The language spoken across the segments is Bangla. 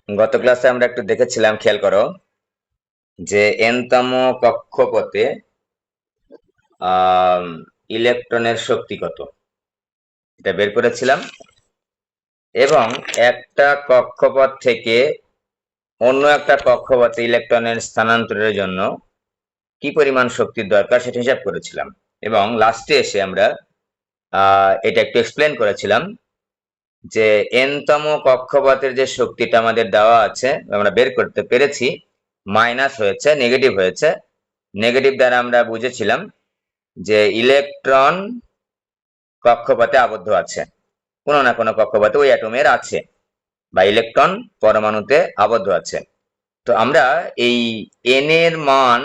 গত ক্লাসে আমরা একটু দেখেছিলাম, খেয়াল করো যে এনতম কক্ষপথে আহ ইলেকট্রনের শক্তি কত, এটা বের করেছিলাম। এবং একটা কক্ষপথ থেকে অন্য একটা কক্ষপথে ইলেকট্রনের স্থানান্তরের জন্য কি পরিমাণ শক্তির দরকার সেটা হিসাব করেছিলাম। এবং লাস্টে এসে আমরা এটা একটু এক্সপ্লেন করেছিলাম যে এনতম কক্ষপথের যে শক্তিটা আমাদের দেওয়া আছে, আমরা বের করতে পেরেছি, মাইনাস হয়েছে, নেগেটিভ হয়েছে। নেগেটিভ দ্বারা আমরা বুঝেছিলাম যে ইলেকট্রন কক্ষপথে আবদ্ধ আছে, কোনো না কোনো কক্ষপথে ওই অ্যাটমের আছে, বা ইলেকট্রন পরমাণুতে আবদ্ধ আছে। তো আমরা এই এন এর মান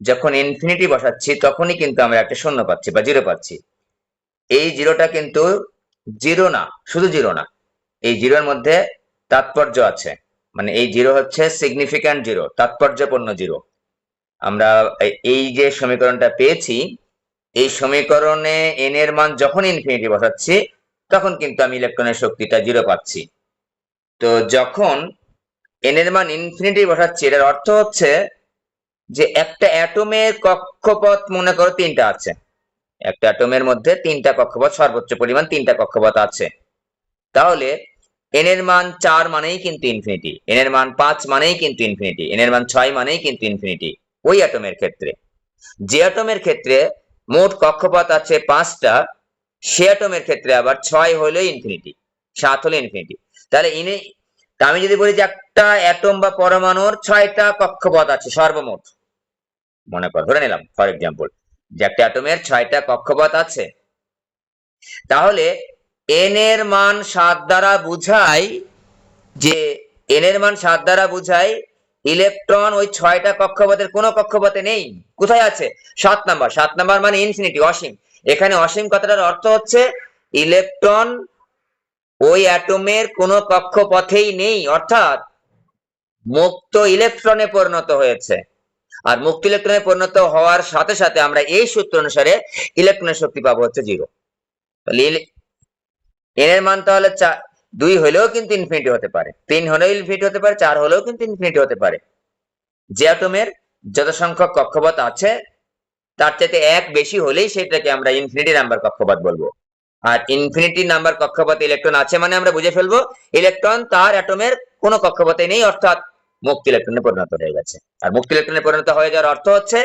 যখন ইনফিনিটি বসাচ্ছি তখনই কিন্তু আমরা একটা শূন্য পাচ্ছি বা জিরো পাচ্ছি। এই জিরোটা কিন্তু জিরো না, শুধু জিরো না, এই জিরোর মধ্যে তাৎপর্য আছে। মানে এই জিরো হচ্ছে সিগনিফিক্যান্ট জিরো, তাৎপর্যপূর্ণ জিরো। আমরা এই যে সমীকরণটা পেয়েছি, এই সমীকরণে এন এর মান যখন ইনফিনিটি বসাচ্ছি তখন কিন্তু আমি ইলেকট্রনের শক্তিটা জিরো পাচ্ছি। তো যখন এন এর মান ইনফিনিটি বসাচ্ছি, এটার অর্থ হচ্ছে যে একটা অ্যাটমের কক্ষপথ মনে করো তিনটা আছে, একটা অ্যাটমের মধ্যে তিনটা কক্ষপথ, সর্বোচ্চ পরিমাণ তিনটা কক্ষপথ আছে। তাহলে এন এর মান 4 মানেই কিন্তু ইনফিনিটি, এন এর মান 5 মানেই কিন্তু ইনফিনিটি, এন এর মান 6 মানেই কিন্তু ইনফিনিটি ওই অ্যাটমের ক্ষেত্রে। যে অ্যাটমের ক্ষেত্রে মোট কক্ষপথ আছে 5টা, সে অ্যাটমের ক্ষেত্রে আবার 6 হলো ইনফিনিটি, 7 হলো ইনফিনিটি। তাহলে আমি যদি বলি যে একটা অ্যাটম বা পরমাণুর 6টা কক্ষপথ আছে সর্বমোট, মনে কর ধরে নিলাম ফর এক্সাম্পল যে একটা অ্যাটমের 6টা কক্ষপথ আছে, তাহলে এন এর মান 7 দ্বারা বুঝাই যে এন এর মান 7 দ্বারা বুঝাই ইলেকট্রন ওই 6টা কক্ষপথের কোন কক্ষপথে নেই। কোথায় আছে? 7 নাম্বার। 7 নাম্বার মানে ইনফিনিটি, অসীম। এখানে অসীম কথাটার অর্থ হচ্ছে ইলেকট্রন ওই অ্যাটমের কোন কক্ষপথেই নেই, অর্থাৎ মুক্ত ইলেকট্রনে পরিণত হয়েছে। আর মুক্ত ইলেকট্রনে পরিণত হওয়ার সাথে সাথে আমরা এই সূত্র অনুসারে ইলেকট্রনের শক্তি পাবো হচ্ছে জিরো। তাহলে এন এর মান তাহলে 2 হলেও কিন্তু ইনফিনিটি হতে পারে, 3 হলেও ইনফিনিটি হতে পারে, 4 হলেও কিন্তু ইনফিনিটি হতে পারে। যে অ্যাটমের যত সংখ্যক কক্ষপথ আছে তার চাইতে এক বেশি হলেই সেটাকে আমরা ইনফিনিটি নাম্বার কক্ষপথ বলবো। আর ইনফিনিটি নাম্বার কক্ষপথে ইলেকট্রন আছে মানে আমরা বুঝে ফেলবো ইলেকট্রন তার অ্যাটমের কোনো কক্ষপথে নেই, অর্থাৎ মুক্ত ইলেকট্রনে পরিণত হয়ে গেছে। আর মুক্ত ইলেকট্রনে পরিণত হয়ে যাওয়ার অর্থ হচ্ছে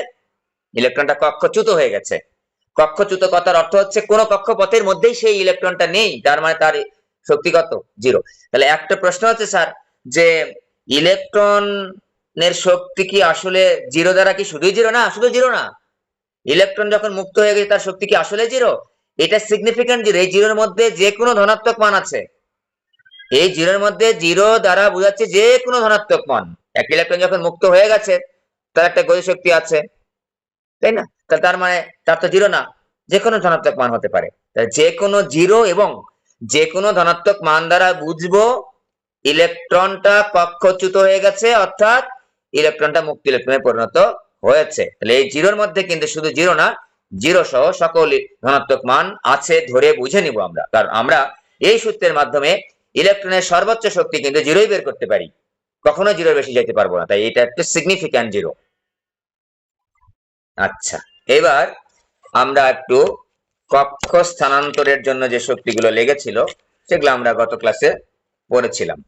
ইলেকট্রনটা কক্ষচ্যুত হয়ে গেছে। কক্ষচ্যুত কথার অর্থ হচ্ছে কোন কক্ষপথের মধ্যেই সেই ইলেকট্রনটা নেই, তার মানে তার শক্তি কত? জিরো। তাহলে একটা প্রশ্ন হচ্ছে স্যার, যে ইলেকট্রনের শক্তি কি আসলে জিরো দ্বারা কি শুধুই জিরো? না, শুধু জিরো না, ইলেকট্রন যখন মুক্ত হয়ে গেছে তার শক্তি কি আসলে জিরো? এটা সিগনিফিক্যান্ট জিরো। এই জিরোর মধ্যে যে কোনো ধনাত্মক মান আছে, এই জিরোর মধ্যে জিরো দ্বারা বোঝাচ্ছে যে কোনো ধনাত্মক মান। এক ইলেকট্রন যখন মুক্ত হয়ে গেছে তার একটা গতি শক্তি আছে, তাই না? তার মানে তার তো জিরো না, যে কোনো ধনাত্মক মান হতে পারে। যে কোনো জিরো এবং যে কোনো ধনাত্মক মান দ্বারা বুঝবো ইলেকট্রনটা কক্ষচ্যুত হয়ে গেছে, অর্থাৎ ইলেকট্রনটা মুক্ত ইলেকট্রনে পরিণত হয়েছে। তাহলে এই জিরোর মধ্যে কিন্তু শুধু জিরো না, জিরো সহ সকল ধনাত্মক মান আছে ধরে বুঝে নিব আমরা, কারণ আমরা এই সূত্রের মাধ্যমে ইলেকট্রনের সর্বোচ্চ শক্তি কিন্তু জিরোই বের করতে পারি, কখনো জিরোর বেশি যেতে পারবো না। তাই এটা একটা সিগনিফিক্যান্ট জিরো। আচ্ছা, এবার আমরা একটু কক্ষ স্থানান্তরের জন্য যে শক্তিগুলো লেগেছিল সেগুলো আমরা গত ক্লাসে পড়েছিলাম,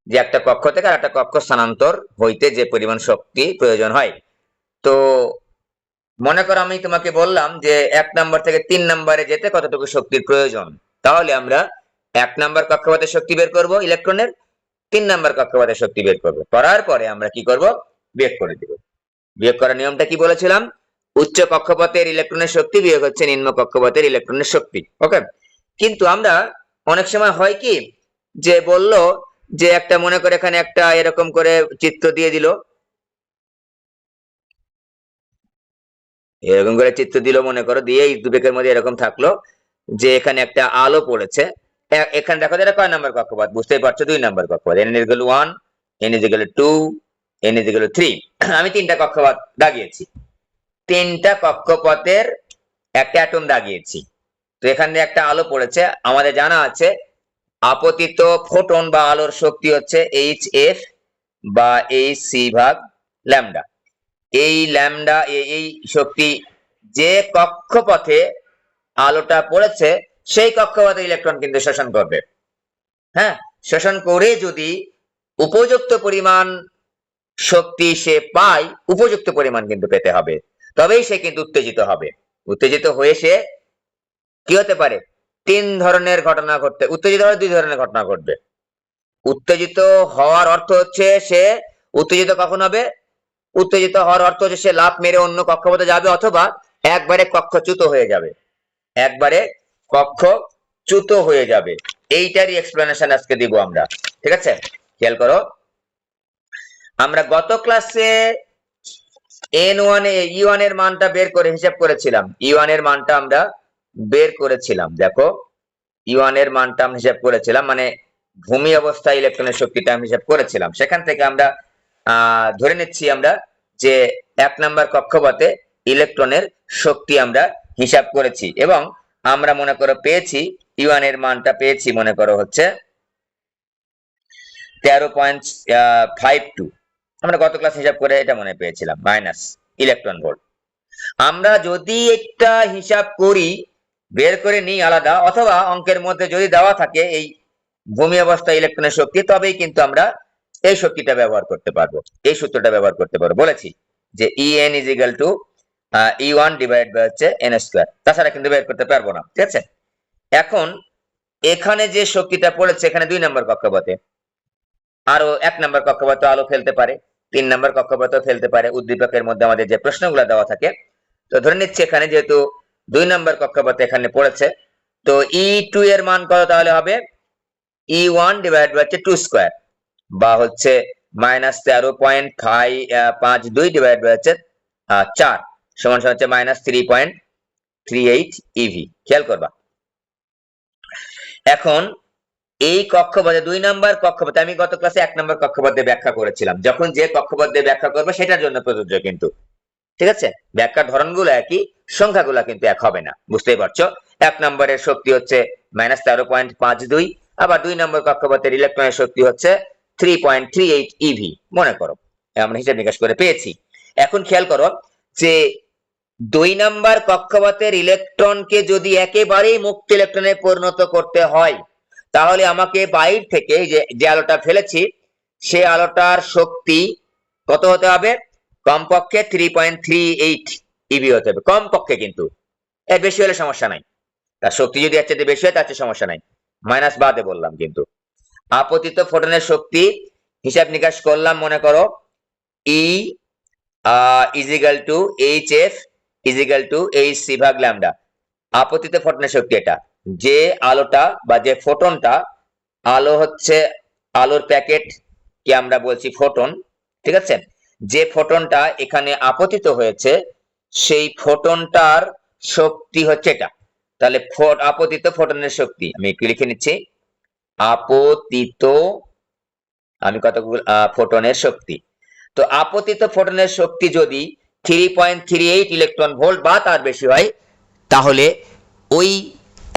যে একটা কক্ষ থেকে আর একটা কক্ষ স্থানান্তর হইতে যে পরিমাণ শক্তি প্রয়োজন হয়। তো মনে করো আমি তোমাকে বললাম যে 1 নাম্বার থেকে 3 নাম্বারে যেতে কতটুকু শক্তির প্রয়োজন, তাহলে আমরা 1 নাম্বার কক্ষপথের শক্তি বের করব ইলেকট্রনের, 3 নাম্বার কক্ষপথের শক্তি বের করব, করার পরে আমরা কি করব? বিয়োগ করে দিব। বিয়োগ করার নিয়মটা কি বলেছিলাম? উচ্চ কক্ষপথের ইলেকট্রনের শক্তি বিয়োগ হচ্ছে নিম্ন কক্ষপথের ইলেকট্রনের শক্তি। ওকে। কিন্তু আমরা অনেক সময় হয় কি, যে বলল যে একটা, মনে করে এখানে একটা এরকম করে চিত্র দিয়ে দিল, এরকম করে চিত্র দিল মনে করো, দিয়ে এই দুবেকের মধ্যে এরকম থাকলো যে এখানে একটা আলো পড়েছে। এখানে দেখো এটা কয় নাম্বার কক্ষপথ? বুঝতেই পারছো, 2 নাম্বার কক্ষপথ। N is equal 1, N is equal 2, N is equal 3। আমি 3টা কক্ষপথ দাগিয়েছি, 3টা কক্ষপথের একটা অ্যাটম দাগিয়েছি। তো এখানে একটা আলো পড়েছে, আমাদের জানা আছে আপতিত ফোটন বা আলোর শক্তি হচ্ছে HF বা HC ভাগ ল্যামডা। এই ল্যামডা এই শক্তি যে কক্ষপথে আলোটা পড়েছে সেই কক্ষপথে ইলেকট্রন কিন্তু শোষণ করবে। হ্যাঁ, শোষণ করে যদি উপযুক্ত পরিমাণ শক্তি সে পায়, উপযুক্ত পরিমাণ কিন্তু পেতে হবে, তবেই সে কিন্তু উত্তেজিত হবে। উত্তেজিত হয়ে সে কি হতে পারে, তিন ধরনের ঘটনা ঘটতে, উত্তেজিত হলে দুই ধরনের ঘটনা ঘটবে। উত্তেজিত হওয়ার অর্থ হচ্ছে সে উত্তেজিত কখন হবে, উত্তেজিত হওয়ার অর্থ হচ্ছে সে লাফ মেরে অন্য কক্ষপথে যাবে, অথবা একবারে কক্ষচ্যুত হয়ে যাবে, একবারে কক্ষচ্যুত হয়ে যাবে। এইটারই এক্সপ্লেনেশন আজকে দিব আমরা। ঠিক আছে, খেয়াল করো, আমরা গত ক্লাসে N1 E1 এর মানটা বের করে হিসাব করেছিলাম। E1 এর মানটা আমরা বের করেছিলাম, দেখো E1 এর মানটা আমরা হিসাব করেছিলাম, মানে ভূমি অবস্থায় ইলেকট্রনের শক্তিটা আমি হিসাব করেছিলাম। সেখান থেকে আমরা ধরে নিচ্ছি আমরা যে 1 নাম্বার কক্ষপথে ইলেকট্রনের শক্তি আমরা হিসাব করেছি, এবং আমরা মনে করো পেয়েছি E1 এর মানটা পেয়েছি মনে করো হচ্ছে 13.52। আমরা গত ক্লাস হিসাব করে এটা মনে পেয়েছিলাম মাইনাস ইলেকট্রন ভোল্ট। আমরা যদি একটা হিসাব করি, বের করে নিই আলাদা, অথবা অঙ্কের মধ্যে যদি দেওয়া থাকে এই ভূমি অবস্থা ইলেকট্রনের শক্তি, তবেই কিন্তু আমরা এই শক্তিটা ব্যবহার করতে পারবো, এই সূত্রটা ব্যবহার করতে পারবো। বলেছি যে En is equal to E1 divide by হচ্ছে n স্কয়ার, তাছাড়া কিন্তু বের করতে পারবো না। ঠিক আছে, এখন এখানে যে শক্তিটা পড়েছে এখানে 2 নম্বর কক্ষপথে, আরো 1 নম্বর কক্ষপথে আলো ফেলতে পারে, 3 নম্বর কক্ষপথে ফেলতে পারে, উদ্দীপকের মধ্যে আমাদের যে প্রশ্নগুলো দেওয়া থাকে। তো ধরে নিচ্ছি এখানে যেহেতু 2 নম্বর কক্ষপথে এখানে পড়েছে, তো E2 এর মান কত তাহলে হবে, E1 ডিভাইড বাই 2 স্কয়ার, বা হচ্ছে মাইনাস 13.52 ডিভাইড বাই 4 সমান হচ্ছে মাইনাস 3.38 ইভি। খেয়াল করবা, এখন এই কক্ষপথে 2 নাম্বার কক্ষপথে আমি গত ক্লাসে 1 নাম্বার কক্ষপথে ব্যাখ্যা করেছিলাম, যখন যে কক্ষপথে ব্যাখ্যা করবে সেটার জন্য প্রযোজ্য কিন্তু। ঠিক আছে, ব্যাখ্যার ধরনগুলো একই, সংখ্যাগুলো কিন্তু এক হবে না, বুঝতেই পারছো। 1 নম্বরের শক্তি হচ্ছে মাইনাস 13.52, আবার 2 নম্বর কক্ষপথের ইলেকট্রনের শক্তি হচ্ছে 3.38 ইভি মনে করো, আমরা হিসাব নিকাশ করে পেয়েছি। এখন খেয়াল করো যে 2 নাম্বার কক্ষপথের ইলেকট্রনকে যদি একেবারেই মুক্ত ইলেকট্রনে পরিণত করতে হয়, তাহলে আমাকে বাইরে থেকে যে আলোটা ফেলেছি সে আলোটার শক্তি কত হতে হবে, কমপক্ষে 3.38 ইভি হতে হবে, কমপক্ষে। কিন্তু এর বেশি হলে সমস্যা নাই, তার শক্তি যদি এর চেয়ে বেশি হয় তার চেয়ে সমস্যা নাই, মাইনাস বাদে বললাম। কিন্তু আপতিত ফোটনের শক্তি হিসাব নিকাশ করলাম, মনে করো E is equal two HF is equal two HC ভাগ ল্যামডা। আপতিত ফোটনের শক্তি এটা, যে আলোটা বা যে ফোটনটা, আলো হচ্ছে আলোর প্যাকেট কি আমরা বলছি ফোটন। ঠিক আছে, যে ফোটনটা এখানে আপতিত হয়েছে সেই ফোটনটার শক্তি হচ্ছে এটা। তাহলে আপতিত ফোটনের শক্তি আমি একটু লিখে নিচ্ছি, আপতিত, আমি কতগুলো ফোটনের শক্তি। তো আপতিত ফোটনের শক্তি যদি 3.38 ইলেকট্রন ভোল্ট বা তার বেশি হয়, তাহলে ওই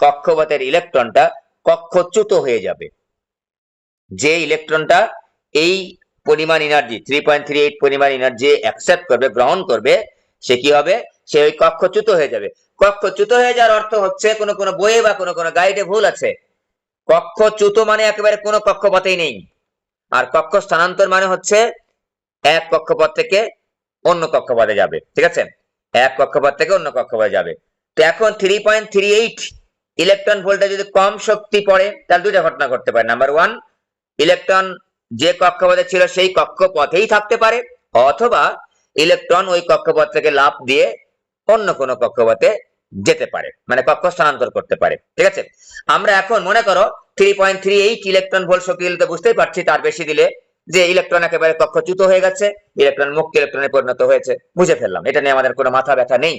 কক্ষপথের ইলেকট্রনটা কক্ষচ্যুত হয়ে যাবে। যে ইলেকট্রনটা এই পরিমাণ এনার্জি 3.38 পরিমাণ এনার্জি অ্যাকসেপ্ট করবে, গ্রহণ করবে, সে কি হবে, সে ওই কক্ষচ্যুত হয়ে যাবে। কক্ষচ্যুত হয়ে যাওয়ার অর্থ হচ্ছে কোনো কোনো বইয়ে বা কোনো কোনো গাইডে ভুল আছে। কক্ষচ্যুত মানে একেবারে কোনো কক্ষপথেই নেই, আর কক্ষ স্থানান্তর মানে হচ্ছে এক কক্ষপথ থেকে অন্য কক্ষপথে যাবে। ঠিক আছে, এক কক্ষপথ থেকে অন্য কক্ষপথে যাবে। তো এখন 3.38 ইলেকট্রন ভোল্টে যদি কম শক্তি পড়ে, তাহলে দুইটা ঘটনা ঘটতে পারে। নাম্বার 1, ইলেকট্রন যে কক্ষপথে ছিল সেই কক্ষপথেই থাকতে পারে, অথবা ইলেকট্রন ওই কক্ষপথ থেকে লাফ দিয়ে অন্য কোনো কক্ষপথে যেতে পারে, মানে কক্ষ স্থানান্তর করতে পারে। ঠিক আছে, আমরা এখন মনে করো 3.38 ইলেকট্রন ভোল্ট শক্তি দিলে তো বুঝতেই পারছি, তার বেশি দিলে যে ইলেকট্রন একেবারে কক্ষচ্যুত হয়ে গেছে, ইলেকট্রন মুক্ত ইলেকট্রনে পরিণত হয়েছে, বুঝে ফেললাম, এটা নিয়ে আমাদের কোনো মাথা ব্যথা নেই।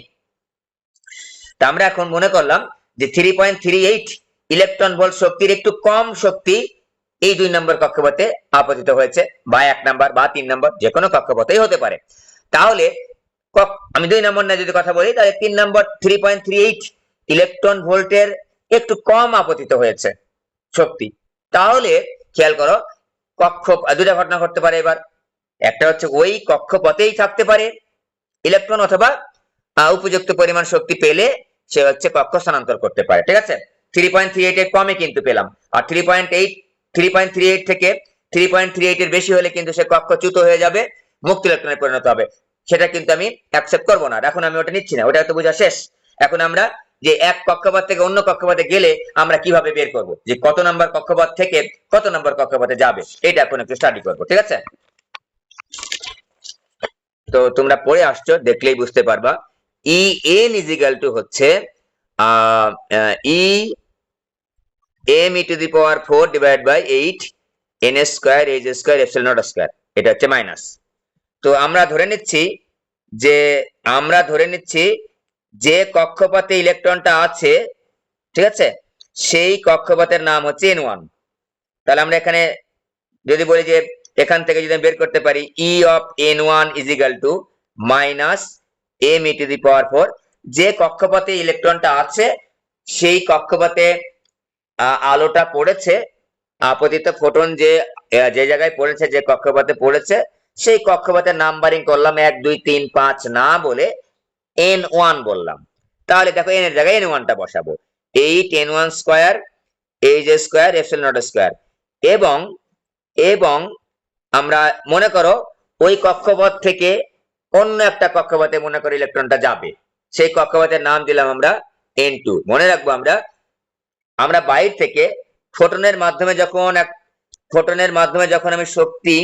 তা আমরা এখন মনে করলাম যে 3.38 ইলেকট্রন ভোল্ট শক্তির একটু কম শক্তি এই 2 নম্বর কক্ষপথে আপতিত হয়েছে, বা 1 নম্বর বা 3 নম্বর যে কোনো কক্ষপথেই হতে পারে। তাহলে আমি 2 নম্বর নিয়ে যদি কথা বলি, তাহলে 3 নম্বর 3.38 ইলেকট্রন ভোল্টের একটু কম আপতিত হয়েছে শক্তি, তাহলে খেয়াল করো দুটা ঘটনা ঘটতে পারে। এবার একটা হচ্ছে ওই কক্ষপথেই থাকতে পারে ইলেকট্রন, অথবা উপযুক্ত পরিমাণ শক্তি পেলে সে হচ্ছে কক্ষ স্থানান্তর করতে পারে। ঠিক আছে, 3.38 এর কমে কিন্তু পেলাম, আর 3.38 থেকে 3.38 এর বেশি হলে কিন্তু সে কক্ষচ্যুত হয়ে যাবে, মুক্ত ইলেকট্রনে পরিণত হবে। সেটা কিন্তু আমি অ্যাকসেপ্ট করবো না। এখন আমি ওটা নিচ্ছি না, ওটা তো বোঝা শেষ। এখন আমরা যে এক কক্ষপথ থেকে অন্য কক্ষপথে গেলে আমরা কিভাবে বের করব যে কত নাম্বার কক্ষপথ থেকে কত নাম্বার কক্ষপথে যাবে, এটা এখন একটু স্টাডি করবো। ঠিক আছে, তো তোমরা পড়ে আসছো, দেখলেই বুঝতে পারবা। E N is equal to হচ্ছে E M E to the power 4 divide by 8 N square H square epsilon not square, এটা হচ্ছে মাইনাস। তো আমরা ধরে নিচ্ছি যে কক্ষপথে ইলেকট্রনটা আছে, ঠিক আছে, সেই কক্ষপথের নাম হচ্ছে n1। তাহলে আমরা এখানে যদি বলি যে এখান থেকে যদি বের করতে পারি E of n1 is equal to minus M E to the power 4, যে কক্ষপথে ইলেকট্রনটা আছে সেই কক্ষপথে আলোটা পড়েছে, আপতিত ফোটন যে জায়গায় পড়েছে, যে কক্ষপথে পড়েছে, সেই কক্ষপথের নাম্বারিং করলাম 1 2 3 5 না বলে n1 বললাম। তাহলে দেখো n এর জায়গায় n1 টা বসাবো, 8 n1 square H square epsilon not square. এবং এবং আমরা মনে করো ওই কক্ষপথ থেকে অন্য একটা কক্ষপথে মনে করো ইলেকট্রনটা যাবে, সেই কক্ষপথের নাম দিলাম আমরা n2। মনে রাখবো আমরা বাইরে থেকে ফোটনের মাধ্যমে যখন আমি শক্তি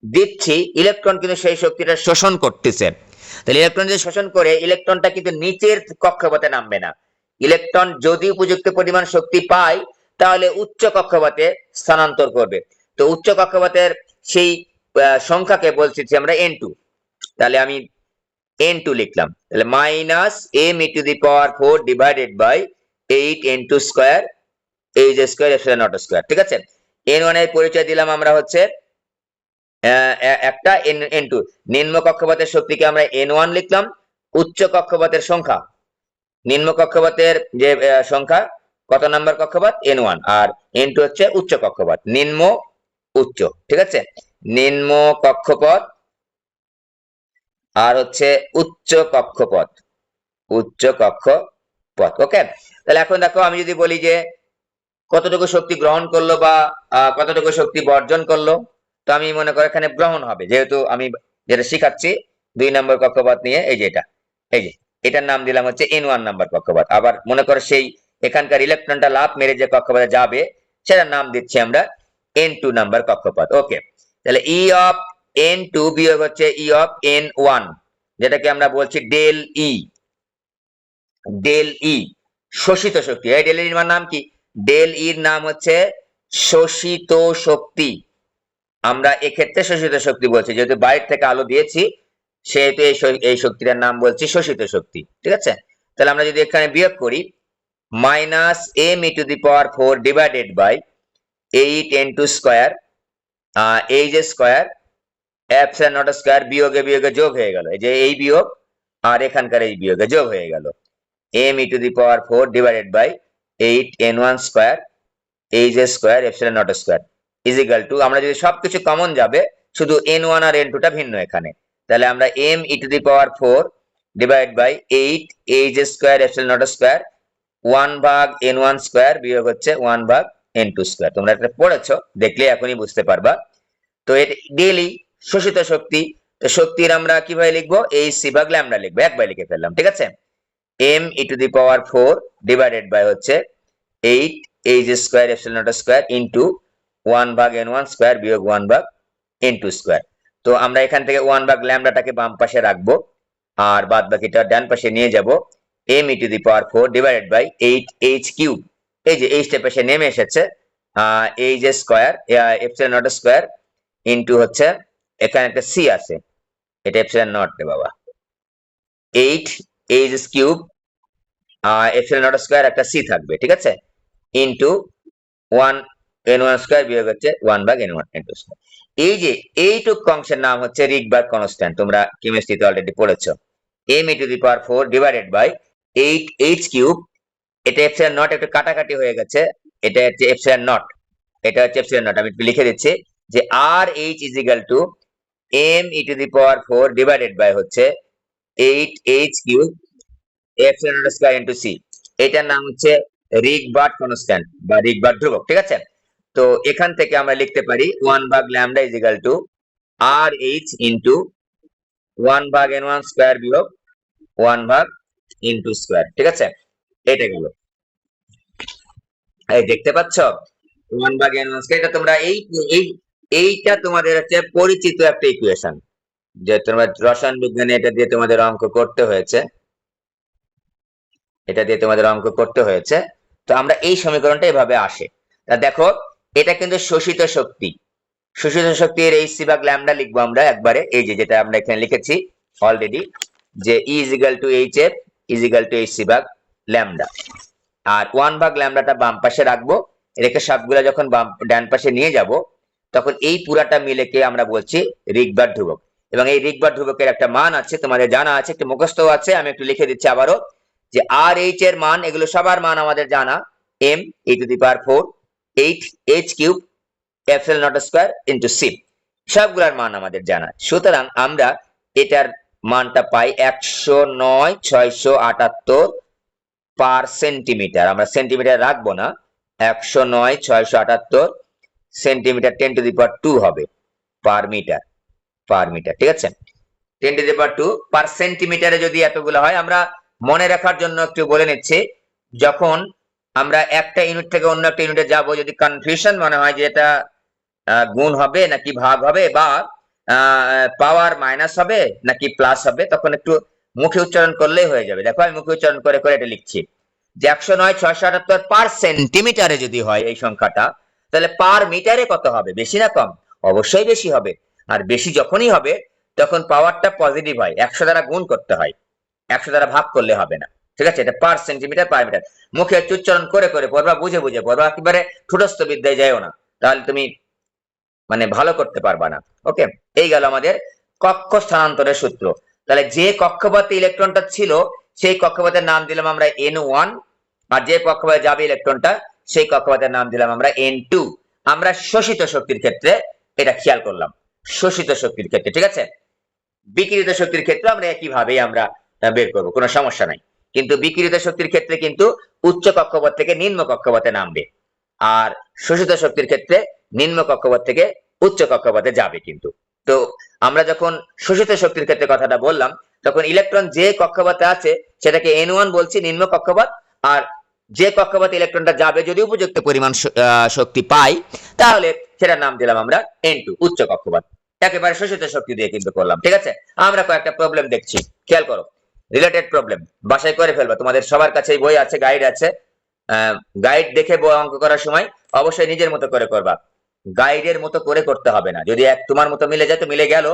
দিচ্ছি, ইলেকট্রন কিন্তু সেই শক্তিটা শোষণ করতেছে। তাহলে ইলেকট্রন যে শোষণ করে, ইলেকট্রনটা কিন্তু নিচের কক্ষপথে নামবে না। ইলেকট্রন যদি উপযুক্ত পরিমাণ শক্তি পায় তাহলে উচ্চ কক্ষপথে স্থানান্তর করবে। তো উচ্চ কক্ষপথের সেই সংখ্যাকে বলছি আমরা n2। তাহলে আমি n2 লিখলাম, তাহলে minus m E to the power 4 divided by 8 n2 square H square epsilon not square. ঠিক আছে, n1 এর পরিচয় দিলাম আমরা হচ্ছে একটা n2। নিম্ন কক্ষপথের শক্তিকে আমরা n1 লিখলাম, উচ্চ কক্ষপথের সংখ্যা, নিম্ন কক্ষপথের যে সংখ্যা কত নাম্বার কক্ষপথ n1, আর n2 হচ্ছে উচ্চ কক্ষপথ, নিম্ন উচ্চ। ঠিক আছে, নিম্ন কক্ষপথ আর হচ্ছে উচ্চ কক্ষপথ, ওকে। তাহলে এখন দেখো আমি যদি বলি যে কতটুকু শক্তি গ্রহণ করলো বা কতটুকু শক্তি বর্জন করলো, তো আমি মনে করি এখানে গ্রহণ হবে, যেহেতু আমি যেটা শিখাচ্ছি 2 নম্বর কক্ষপথ নিয়ে, এই যে এটার নাম দিলাম হচ্ছে n1 নাম্বার কক্ষপথ। আবার মনে করো সেই এখানকার ইলেকট্রনটা লাফ মেরে যে কক্ষপথে যাবে সেটার নাম দিচ্ছি আমরা n2 নাম্বার কক্ষপথ। ওকে, তাহলে ই অফ n2 বিয়োগ হচ্ছে ই অফ n1, যেটাকে আমরা বলছি ডেল ই শোষিত শক্তি। এই ডেল ইর নাম কি? ডেল ইর নাম হচ্ছে শোষিত শক্তি। আমরা এক্ষেত্রে শোষিত শক্তি বলছি, যেহেতু বাইরে থেকে আলো দিয়েছি সেহেতু এই শক্তিটার নাম বলছি শোষিত শক্তি। ঠিক আছে, তাহলে আমরা যদি এখানে বিয়োগ করি minus m E to the power 4 divided by 8 n2 square H square epsilon not square, বিয়োগে বিয়োগে যোগ হয়ে গেল, এই যে এই বিয়োগ আর এখানকার এই বিয়োগে যোগ হয়ে গেল, m E to the power 4 divided by 8 n1 square H square epsilon not square is equal to, আমরা যদি সবকিছু কমন যাবে শুধু n1 আর n2 টা ভিন্ন এখানে, তাহলে আমরা m E to the power 4 divide by 8 H square epsilon not square 1 ভাগ n1 স্কয়ার বিয়োগ হচ্ছে 1 ভাগ n2 স্কয়ার। তোমরা এটা পড়েছো, দেখলে এখনই বুঝতে পারবা। তো এটা ডেইলি শোষিত শক্তি, তো শক্তির আমরা কিভাবে লিখবো, h ভাগ ল্যামডা লিখবো, একবার লিখে ফেললাম। ঠিক আছে, m E to the power 4 divided by হচ্ছে 8 H square epsilon not square into 1 ভাগ n1 স্কয়ার বিয়োগ 1 ভাগ n2 স্কয়ার। তো আমরা এখান থেকে 1 ভাগ ল্যামডাটাকে বাম পাশে রাখবো আর বাদ বাকিটা ডান পাশে নিয়ে যাব, m E to the power 4 divided by 8 h cube, এই যে h টা পাশে নেমে এসেছে, h square epsilon not square into হচ্ছে এখানে একটা c আছে, এটা এপসিলন নট রে বাবা, 8 h cube epsilon not square একটা c থাকবে। ঠিক আছে, ইনটু 1 n1 স্কয়ার বিয়োগ হচ্ছে 1 ভাগ n1 n2 স্কয়ার। এই যে এইটুক অংশের নাম হচ্ছে রিগবার্গ কনস্ট্যান্ট, তোমরা কেমিস্ট্রিতে অলরেডি পড়েছো। m E to the power 4 divided by 8 h cube, এটা এপসিলন নট একটু কাটাকাটি হয়ে গেছে, এটা হচ্ছে এপসিলন নট, এটা হচ্ছে এপসিলন নট। আমি একটু লিখে দিচ্ছি যে আর h is equal to m E to the power 4 divided by হচ্ছে 8h cube epsilon not square into c. এটার নাম হচ্ছে রিগবার্ট কনস্ট্যান্ট বা রিগবার্ট ধ্রুবক, ঠিক আছে। তো এখান থেকে আমরা লিখতে পারি 1 ভাগ lambda is equal to R H into 1 ভাগ n1 স্কয়ার বিয়োগ 1 ভাগ ইনটু স্কয়ার, ঠিক আছে। এটা গেল, এই দেখতে পাচ্ছ 1 ভাগ n1 স্কয়ার। এটা তোমরা এই এইটা তোমাদের হচ্ছে পরিচিত একটা ইকুয়েশন, যে তোমরা রসায়ন বিজ্ঞানে এটা দিয়ে তোমাদের অঙ্ক করতে হয়েছে, এটা দিয়ে তোমাদের অঙ্ক করতে হয়েছে। তো আমরা এই সমীকরণটা এভাবে আসে। তা দেখো, এটা কিন্তু শোষিত শক্তি। শোষিত শক্তির এইচ সি ভাগ ল্যামডা লিখবো আমরা একবারে, এই যে যেটা আমরা এখানে লিখেছি অলরেডি, যে e is equal to h f is equal to H C ভাগ ল্যামডা। আর 1 ভাগ ল্যামডাটা বাম পাশে রাখবো, রেখে সবগুলা যখন বাম ডান পাশে নিয়ে যাব, তখন এই পুরাটা মিলেকে আমরা বলছি রিগবার্ট ধ্রুবক। এবং এই রিগবার্ট ধ্রুবকের একটা মান আছে, তোমাদের জানা আছে, একটু মুখস্থ আছে, আমি একটু লিখে দিচ্ছি আবারও, যে আর এইচ এর মান, এগুলো সবার মান আমাদের জানা, M E to the power 4 8h cube epsilon not square into C, সবগুলোর মান আমাদের জানা। সুতরাং আমরা এটার মানটা পাই 109,678 পার সেন্টিমিটার। আমরা সেন্টিমিটার রাখবো না, 109,678 সেন্টিমিটার 10 টু দি পাওয়ার 2 হবে পার মিটার, পার মিটার, ঠিক আছে। 10 টু দি পাওয়ার 2 পার সেন্টিমিটারে যদি এতগুলো হয়, আমরা মনে রাখার জন্য একটু বলে নিচ্ছি, যখন আমরা একটা ইউনিট থেকে অন্য একটা ইউনিটে যাব, যদি কনফিউশন মনে হয় যে এটা গুণ হবে নাকি ভাগ হবে, বা পাওয়ার মাইনাস হবে নাকি প্লাস হবে, তখন একটু মুখে উচ্চারণ করলেই হয়ে যাবে। দেখো আমি মুখে উচ্চারণ করে করে এটা লিখছি, যে 109,678 পার সেন্টিমিটারে যদি হয় এই সংখ্যাটা, তাহলে পার মিটারে কত হবে, বেশি না কম? অবশ্যই বেশি হবে। আর বেশি যখনই হবে, তখন পাওয়ারটা পজিটিভ হয়, 100 দ্বারা গুণ করতে হয়, 100 দ্বারা ভাগ করলে হবে না, ঠিক আছে। এটা পার সেন্টিমিটার পার মিটার। মুখে উচ্চারণ করে করে পড়বা, বুঝে বুঝে পড়বা, একেবারে ঠুটস্থ বিদ্যায় যাইও না, তাহলে তুমি মানে ভালো করতে পারবা না। ওকে, এই গেল আমাদের কক্ষ স্থানান্তরের সূত্র। তাহলে যে কক্ষপথে ইলেকট্রনটা ছিল, সেই কক্ষপথের নাম দিলাম আমরা n1, আর যে কক্ষপথে যাবে ইলেকট্রনটা, সেই কক্ষপথের নাম দিলাম আমরা n2। আমরা শোষিত শক্তির ক্ষেত্রে এটা খেয়াল করলাম, শোষিত শক্তির ক্ষেত্রে, ঠিক আছে। বিকিরিত শক্তির ক্ষেত্রে আমরা একইভাবেই আমরা বের করব, কোনো সমস্যা নাই। কিন্তু বিকিরিত শক্তির ক্ষেত্রে কিন্তু উচ্চ কক্ষপথ থেকে নিম্ন কক্ষপথে নামবে, আর শোষিত শক্তির ক্ষেত্রে নিম্ন কক্ষপথ থেকে উচ্চ কক্ষপথে যাবে কিন্তু। তো আমরা যখন শোষিত শক্তির ক্ষেত্রে কথাটা বললাম, তখন ইলেকট্রন যে কক্ষপথে আছে সেটাকে n1 বলছি, নিম্ন কক্ষপথ। আর যে কক্ষপথে ইলেকট্রনটা যাবে, যদি উপযুক্ত পরিমাণ শক্তি পাই, তাহলে সেটার নাম দিলাম আমরা n2, উচ্চ কক্ষপথ। একেবারে শোষিত শক্তি দিয়ে কিন্তু করলাম, ঠিক আছে। আমরা কয়েকটা প্রবলেম দেখছি, খেয়াল করো, রিলেটেড প্রবলেম, বাসায় করে ফেলবা। তোমাদের সবার কাছে বই আছে, গাইড আছে, গাইড দেখে অঙ্ক করার সময় অবশ্যই নিজের মতো করে করবা, গাইডের মতো করে করতে হবে না। যদি এক তোমার মতো মিলে যায় তো মিলে গেল,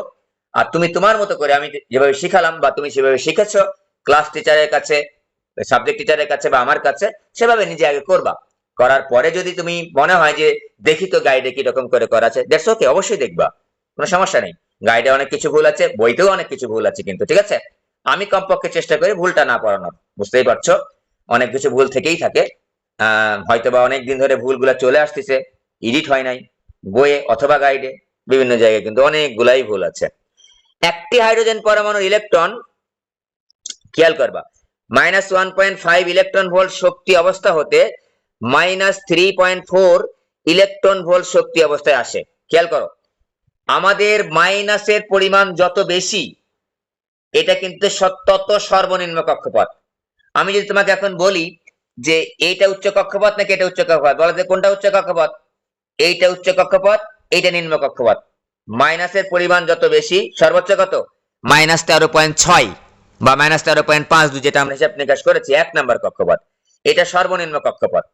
আর তুমি তোমার মতো করে, আমি যেভাবে শিখালাম বা তুমি সেভাবে শিখেছো, ক্লাস টিচারের কাছে, সাবজেক্ট টিচারের কাছে বা আমার কাছে, সেভাবে নিজে আগে করবা। করার পরে যদি তুমি মনে হয় যে দেখি তো গাইডে কি রকম করে করা আছে, দ্যাটস ওকে, অবশ্যই দেখবা, কোনো সমস্যা নেই। গাইডে অনেক কিছু ভুল আছে, বইতেও অনেক কিছু ভুল আছে কিন্তু, ঠিক আছে। আমি কমপক্ষে চেষ্টা করি ভুলটা না পড়ানোর, বুঝতেই পারছো, অনেক কিছু ভুল থেকেই থাকে। হয়তোবা অনেকদিন ধরে ভুলগুলা চলে আসতেছে, এডিট হয় নাই বইয়ে অথবা গাইডে, বিভিন্ন জায়গায় কিন্তু অনেকগুলাই ভুল আছে। একটি হাইড্রোজেন পরমাণুর ইলেকট্রন, খেয়াল করবা, -1.5 ইলেকট্রন ভোল্ট শক্তি অবস্থা হতে -3.4 ইলেকট্রন ভোল্ট শক্তি অবস্থায় আসে। খেয়াল করো, আমাদের মাইনাসের পরিমাণ যত বেশি, এটা কিন্তু তত সর্বনিম্ন কক্ষপথ। আমি যদি তোমাকে এখন বলি যে এইটা উচ্চ কক্ষপথ নাকি এটা উচ্চ কক্ষপথ, বলো যে কোনটা উচ্চ কক্ষপথ? এইটা উচ্চ কক্ষপথ, এইটা নিম্ন কক্ষপথ। মাইনাসের পরিমাণ যত বেশি, সর্বোচ্চ কত? -13.6 বা -13.52, যেটা আমরা হিসাব নিকাশ করেছি, 1 নাম্বার কক্ষপথ। এটা সর্বনিম্ন কক্ষপথ,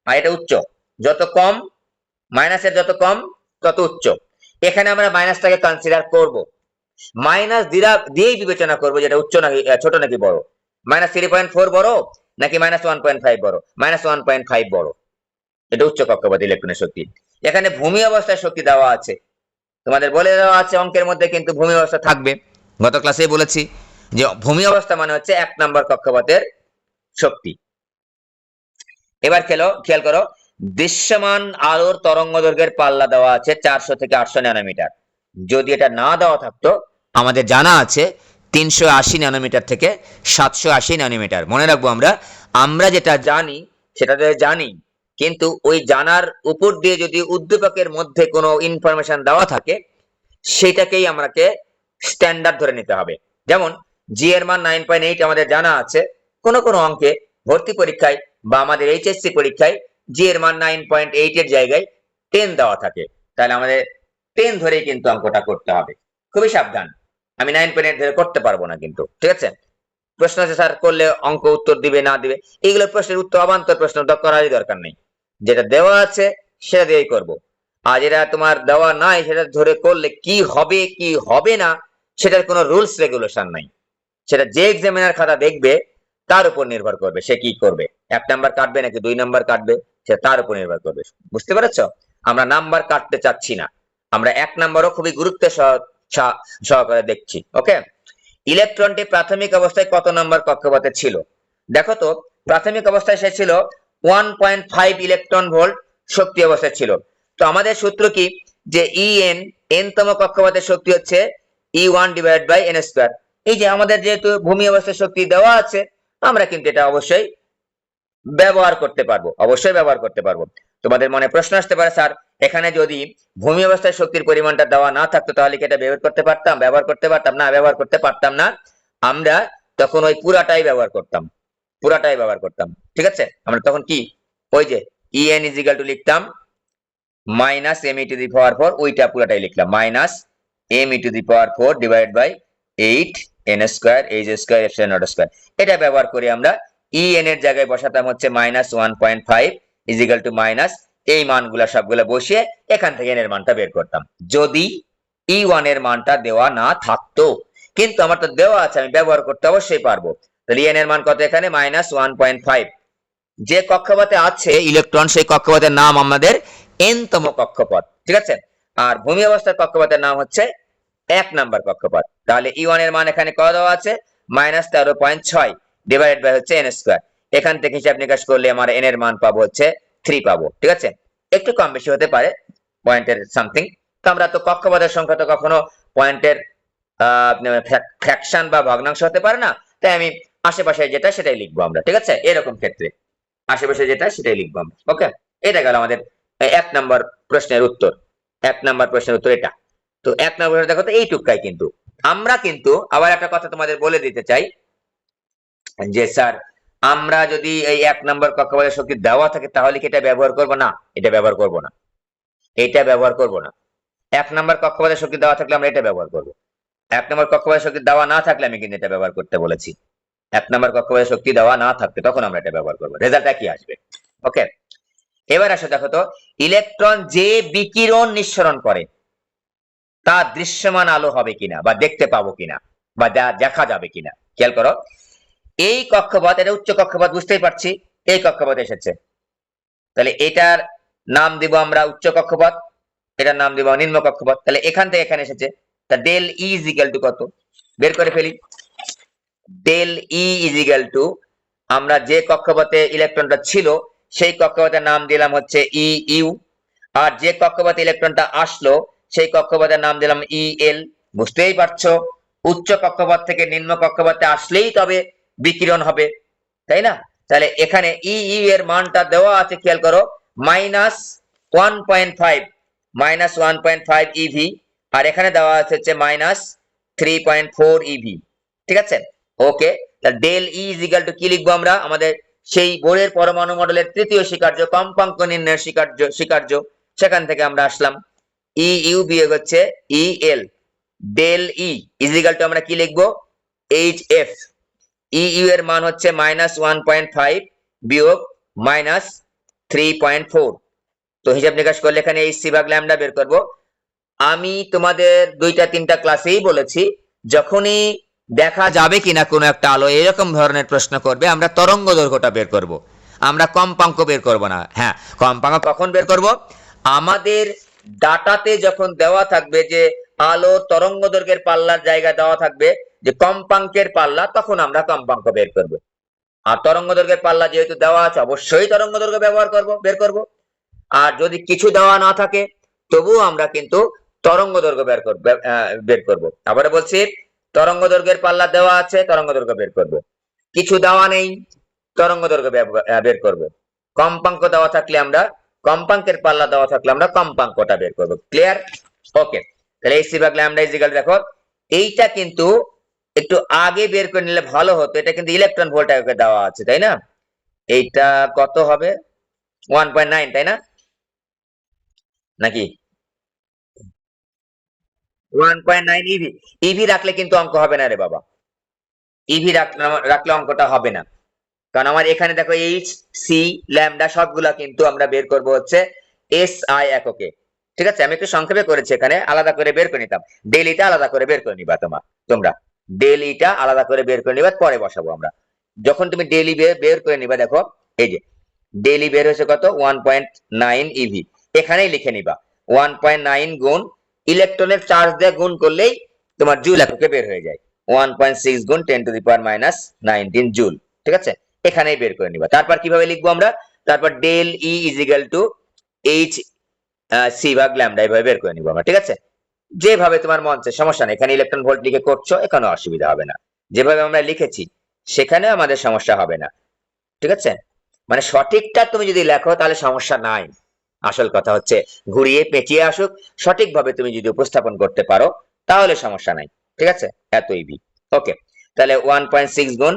আর এটা উচ্চ। যত কম, মাইনাসের যত কম তত উচ্চ। এখানে আমরা মাইনাসটাকে কনসিডার করব, মাইনাস দিয়েই বিবেচনা করবো যেটা উচ্চ নাকি ছোট নাকি বড়। -3.4 বড় নাকি -1.5 বড়? -1.5 বড়, এটা উচ্চ কক্ষপথ ইলেকট্রনের শক্তি। এখানে ভূমি অবস্থায় শক্তি দেওয়া আছে, তোমাদের বলে দেওয়া আছে অঙ্কের মধ্যে কিন্তু ভূমি অবস্থা থাকবে। গত ক্লাসেই বলেছি যে ভূমি অবস্থা মানে হচ্ছে 1 নম্বর কক্ষপথের শক্তি। এবার খেয়াল করো, দৃশ্যমান আলোর তরঙ্গ দৈর্ঘ্যের পাল্লা দেওয়া আছে 400 থেকে 800 ন্যানোমিটার। যদি এটা না দেওয়া থাকতো, আমাদের জানা আছে 380 ন্যানোমিটার থেকে 780 ন্যানোমিটার। মনে রাখবো আমরা আমরা যেটা জানি সেটা তো জানি, কিন্তু ওই জানার উপর দিয়ে যদি উদ্দীপকের মধ্যে কোনো ইনফরমেশন দেওয়া থাকে সেটাকেই আমাকে স্ট্যান্ডার্ড ধরে নিতে হবে। যেমন জি এর মান 9.8 আমাদের জানা আছে, কোন কোন অঙ্কে ভর্তি পরীক্ষায় বা আমাদের এইচএসসি পরীক্ষায় জি এর মান 9.8 এর জায়গায় 10 দেওয়া থাকে, তাহলে আমাদের 10 ধরেই কিন্তু অঙ্কটা করতে হবে। খুবই সাবধান, আমি 9.8 ধরে করতে পারবো না কিন্তু, ঠিক আছে? প্রশ্ন আছে স্যার করলে অঙ্ক উত্তর দিবে না দিবে, এইগুলো প্রশ্নের উত্তর অবান্তর প্রশ্ন করারই দরকার নেই। যেটা দেওয়া আছে সেটা দিয়েই করব। আর যেটা তোমার দেওয়া নাই সেটা ধরে করলে কি হবে কি হবে না সেটার কোনো রুলস রেগুলেশন নাই। সেটা যে এক্সামিনার খাতা দেখবে তার উপর নির্ভর করবে সে কি করবে, 1 নাম্বার কাটবে নাকি 2 নাম্বার কাটবে সেটা তার উপর নির্ভর করবে। বুঝতে পেরেছো? আমরা নাম্বার কাটতে চাচ্ছি না, আমরা 1 নাম্বারও খুবই গুরুত্ব সহকারে দেখছি। ওকে, ইলেকট্রনটি প্রাথমিক অবস্থায় কত নম্বর কক্ষপথে ছিল? দেখো তো, প্রাথমিক অবস্থায় সে ছিল 1.5 ইলেকট্রন ভোল্ট শক্তি অবস্থায় ছিল। তো আমাদের সূত্র কি, যে এন তম কক্ষপথের শক্তি হচ্ছে E1/n²। এই যে আমাদের যেহেতু ভূমি অবস্থায় শক্তি দেওয়া আছে, আমরা কিন্তু এটা অবশ্যই ব্যবহার করতে পারবো, অবশ্যই ব্যবহার করতে পারবো। তোমাদের মনে প্রশ্ন আসতে পারে, স্যার এখানে যদি ভূমি অবস্থায় শক্তির পরিমাণটা দেওয়া না থাকতো তাহলে কি এটা ব্যবহার করতে পারতাম? ব্যবহার করতে পারতাম না, ব্যবহার করতে পারতাম না। আমরা তখন ওই পুরাটাই ব্যবহার করতাম, পুরাটাই ব্যবহার করতাম। ঠিক আছে, আমরা তখন কি ওই যে En ইজিক্যাল টু লিখতাম minus M E to the power 4, ওইটা পুরাটাই লিখলাম minus M E to the power 4 divide by 8 n² h² f²। এটা ব্যবহার করে আমরা En এর জায়গায় বসাতাম হচ্ছে -1.5 ইজিক্যাল টু মাইনাস এই মানগুলা সবগুলা বসিয়ে এখান থেকে n এর মানটা বের করতাম, যদি E1 এর মানটা দেওয়া না থাকতো। কিন্তু আমার তো দেওয়া আছে, আমি ব্যবহার করতে অবশ্যই পারবো। তাহলে En এর মান কত এখানে? -1.5। যে কক্ষপথে আছে ইলেকট্রন সেই কক্ষপথের নাম আমাদের n তম কক্ষপথ, ঠিক আছে? আর ভূমি অবস্থার কক্ষপথের নাম হচ্ছে 1 নাম্বার কক্ষপথ। তাহলে E1 এর মান এখানে কত দেওয়া আছে? -13.6 ডিভাইডেড বাই হচ্ছে n²। এখান থেকে হিসাব নিকাশ করলে আমার n এর মান পাবো হচ্ছে 3 পাবো, ঠিক আছে? একটু কম বেশি হতে পারে পয়েন্টের সামথিং। তো আমরা তো কক্ষপথের সংখ্যা তো কখনো পয়েন্টের ফ্র্যাকশন বা ভগ্নাংশ হতে পারে না, তাই আমি আশেপাশে যেটা সেটাই লিখবো আমরা, ঠিক আছে? এরকম ক্ষেত্রে আশেপাশে যেটা সেটাই লিখবো আমরা। ওকে, এটা গেল আমাদের 1 নাম্বার প্রশ্নের উত্তর। 1 নাম্বার প্রশ্নের উত্তর এটা। তো 1 নাম্বার দেখো তো এইটুকাই। কিন্তু আমরা কিন্তু আবার একটা কথা তোমাদের বলে দিতে চাই যে স্যার আমরা যদি এই 1 নাম্বার কক্ষপথের শক্তি দেওয়া থাকে তাহলে কি এটা ব্যবহার করব না? এটা ব্যবহার করব না, এটা ব্যবহার করব না। 1 নাম্বার কক্ষপথের শক্তি দেওয়া থাকলে আমরা এটা ব্যবহার করব। 1 নাম্বার কক্ষপথের শক্তি দেওয়া না থাকলে আমি কিন্তু এটা ব্যবহার করতে বলেছি। 1 নাম্বার কক্ষপথের শক্তি দেওয়া না থাকতে তখন আমরা এটা ব্যবহার করব। রেজাল্টটা কি আসবে? ওকে, এবার আসো দেখো তো, ইলেকট্রন যে বিকিরণ নিঃসরণ করে তা দৃশ্যমান আলো হবে কিনা বা দেখতে পাবো কিনা বা দেখা যাবে কিনা। খেয়াল করো, এই কক্ষপথ, এটা উচ্চ কক্ষপথ বুঝতেই পারছি, এই কক্ষপথ এসেছে, তাহলে এটার নাম দিব আমরা উচ্চ কক্ষপথ, এটার নাম দিব নিম্ন কক্ষপথ। তাহলে এখান থেকে এখানে এসেছে, তা ডেল ই ইজিক্যাল টু কত বের করে ফেলি। ডেল ই ইজিক্যাল টু, আমরা যে কক্ষপথে ইলেকট্রনটা ছিল সেই কক্ষপথের নাম দিলাম হচ্ছে ই ইউ, আর যে কক্ষপথে ইলেকট্রনটা আসলো সেই কক্ষপথের নাম দিলাম ই এল। বুঝতেই পারছো, উচ্চ কক্ষপথ থেকে নিম্ন কক্ষপথে আসলেই তবে বিকিরণ হবে, তাই না? তাহলে এখানে ই ইউ এর মানটা দেওয়া আছে, খেয়াল করো, -1.5 -1.5 ইভি, আর এখানে দেওয়া আছে হচ্ছে -3.4 ইভি, ঠিক আছে? ওকে, ডেল ই ইজিক্যাল টু কি লিখবো আমরা? আমাদের সেই বোরের পরমাণু মডেলের তৃতীয় স্বীকার্য কম্পাঙ্ক নির্ণয়ের স্বীকার্য সেখান থেকে আমরা আসলাম ই ইউ বিয়োগ হচ্ছে ই এল। ডেল ই ইজিক্যাল টু আমরা কি লিখবো? H F. ই ইউ এর মান হচ্ছে -1.5 বিয়োগ -3.4। তো হিসাব নিকাশ করলে এখানে এইচ ভাগ ল্যামডা বের করব। আমি তোমাদের 2টা-3টা ক্লাসেই বলেছি, যখনই দেখা যাবে কিনা কোনো একটা আলো এরকম ধরনের প্রশ্ন করবে, আমরা তরঙ্গ দৈর্ঘ্যটা বের করব, আমরা কম্পাঙ্ক বের করব না। হ্যাঁ, কম্পাঙ্ক কখন বের করব? আমাদের ডাটাতে যখন দেওয়া থাকবে যে আলো তরঙ্গ দৈর্ঘ্যের পাল্লার জায়গা দেওয়া থাকবে যে কম্পাঙ্কের পাল্লা, তখন আমরা কম্পাঙ্ক বের করব। আর তরঙ্গ দৈর্ঘ্যের পাল্লা যেহেতু দেওয়া আছে অবশ্যই তরঙ্গ দৈর্ঘ্য বের করব। আর যদি কিছু দেওয়া না থাকে তবুও আমরা কিন্তু তরঙ্গ দৈর্ঘ্য বের করব। আবার বলছি, তরঙ্গ দৈর্ঘ্যের পাল্লা দেওয়া আছে, তরঙ্গ দৈর্ঘ্য বের করব। কিছু দেওয়া নেই, তরঙ্গ দৈর্ঘ্য বের করব। কম্পাঙ্ক দেওয়া থাকলে আমরা কম্পাঙ্কের পাল্লা দেওয়া থাকলে আমরা কম্পাঙ্কটা বের করব। ক্লিয়ার? ওকে, তাহলে এই সি ভাগ ল্যামডা ইজ ইকুয়াল, দেখো এইটা কিন্তু একটু আগে বের করে নিলে ভালো হতো। এটা কিন্তু ইলেকট্রন ভোল্ট দেওয়া আছে, তাই না? এইটা কত হবে? 1.9, তাই না? নাকি 1.9 ইভি? ইভি রাখলে কিন্তু অঙ্ক হবে না রে বাবা। ইভি রাখলে অঙ্কটা হবে না। কারণ আমার এখানে দেখো এইচ সি ল্যামডা সবগুলা কিন্তু আমরা বের করব হচ্ছে এস আই এককে। ঠিক আছে, আমি একটু সংক্ষেপে করেছি, এখানে আলাদা করে বের করে নিতাম। ডেলিটা আলাদা করে বের করে নিবা তোমরা ডেলিটা আলাদা করে বের করে নিবা, পরে বসাবো আমরা। যখন তুমি ডেলি বের করে নিবা, দেখো এই যে ডেলি বের হয়েছে কত? 1.9 ইভি। এখানেই লিখে নিবা 1.9 গুণ ইলেকট্রনের চার্জ দিয়ে গুণ করলেই তোমার জুল এককে বের হয়ে যায়। 1.6 গুণ 10⁻⁹ জুল। ঠিক আছে, এখানেই বের করে নিবা। তারপর কিভাবে লিখবো আমরা? তারপর del E is equal to H C ভাগ ল্যামডা, এইভাবে বের করে নিবো আমরা। ঠিক আছে, যেভাবে তোমার মন চায়, সমস্যা নেই। এখানে ইলেকট্রন ভোল্ট লিখে করছো, এখানে অসুবিধা হবে না। যেভাবে আমরা লিখেছি সেখানে আমাদের সমস্যা হবে না। ঠিক আছে, মানে সঠিকটা তুমি যদি লেখো তাহলে সমস্যা নাই। আসল কথা হচ্ছে ঘুরিয়ে পেঁচিয়ে আসুক, সঠিকভাবে তুমি যদি উপস্থাপন করতে পারো তাহলে সমস্যা নাই। ঠিক আছে, এত ইভি। ওকে, তাহলে 1.6 গুণ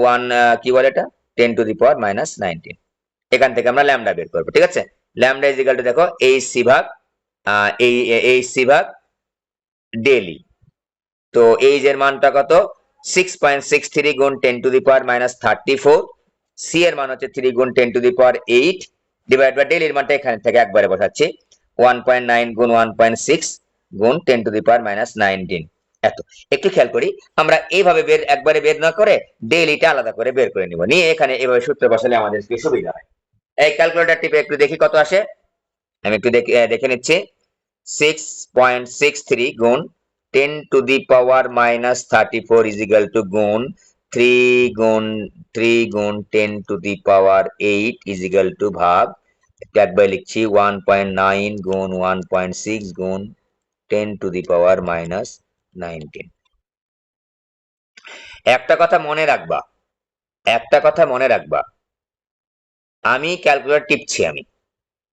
ওয়ান কি বলে এটা, 10⁻⁻⁹ এখান থেকে আমরা ল্যামডা বের করবো। ঠিক আছে, ল্যামডা ইজ ইকুয়াল টু দেখো এইচ সি ভাগ এইচ সি ভাগ ডেলি। তো এইচ এর মানটা কত? 6.63 গুণ 10⁻⁻34। সি এর মান হচ্ছে 3 গুণ 10⁸ ডিভাইড বাই ডেলির মানটা এখানে থেকে একবারে বসাচ্ছি 1.9 গুণ 1.6 গুণ 10⁻⁹ এত। একটু খেয়াল করি, আমরা এইভাবে একবারে বের না করে ডেলিটা আলাদা করে বের করে নিব, নিয়ে এখানে এইভাবে সূত্র বসালে আমাদের কি সুবিধা হয়। এই ক্যালকুলেটর টিপে একটু দেখি কত আসে। আমি একটু দেখে নিচ্ছি। 6.63 গুণ 10⁻⁻34 ইজ ইকুয়াল টু গুণ 3 গুণ 10⁻8 ইজ ইকুয়াল টু ভাগ, একবার লিখছি 1.9 গুণ 1.6 গুণ 10⁻⁻⁹। একটা কথা মনে রাখবা, একটা কথা মনে রাখবা, আমি ক্যালকুলেটর টিপছি,